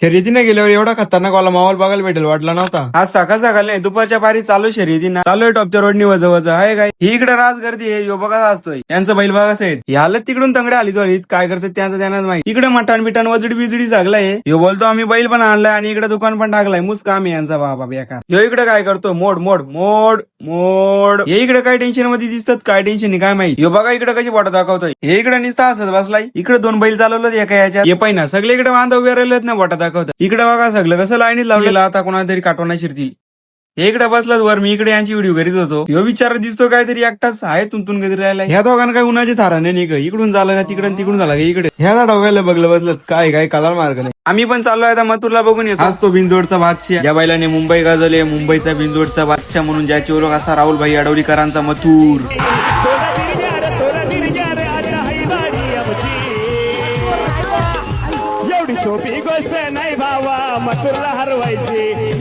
शर्यतीने गेल्यावर एवढा खतरनाक वाला माहोल बघायला भेटेल वाटला नव्हता. आज सकाळ सकाळ नाही दुपारच्या पारी चालू शर्यतीना चालू आहे टॉपच्या रोडनी वजवज आहे काय. ही इकडे राज गर्दी आहे. यो बघा असतोय यांचं बैल बघा आहेत. ही हालत तिकडून तंगड्या आली तो काय करतात त्यांचं त्यांनाच माहिती. इकडे मटाण बिटाण वजडी बिजडी जागलाय. यो बोलतो आम्ही बैल पण आणलाय आणि इकडे दुकान पण टाकलाय. मुस्काम आहे यांचा बाबा बेकार. यो इकडे काय करतो मोड मोड मोड मोड. हे इकडे काय टेन्शन मध्ये दिसतात काय टेन्शन काय माहिती. यो बघा इकडे कशी बोट दाखवतोय. हे इकडे निसता असत बसलाय. इकडे 2 बैल चालवलं एका याच्यात. हे पहिना सगळे इकडे बांधव उभे राहिलेत ना बोटा दाखवतात. इकडे बघा सगळं कसं लाईनीत लावलेलं आता कोणाला तरी काटवणा शिरतील. हे इकडे बसलात वर मी इकडे यांची व्हिडिओ करीत होतो. ह्यो विचार दिसतो काहीतरी एकटाच आहे तुंतून कधी राहिला. ह्या दोघांना काय उन्हाचे थाराने नाही का इकडून झालं का तिकडून तिकडून झालं का इकडे. ह्या डोक्याला बघलं बसलं काय काय कलाल मार्ग नाही. आम्ही पण चाललोय आता मथुरला बघून येतो. आज तो बिंजोडचा बादशाह ज्या बैलाने मुंबई गाजवले. मुंबईचा बिंजोडचा बादशाह म्हणून ज्याची ओळख असा राहुलभाई आडवलीकरांचा मथुर. एवढी सोपी गोष्ट नाही भावा मथुरला हरवायची.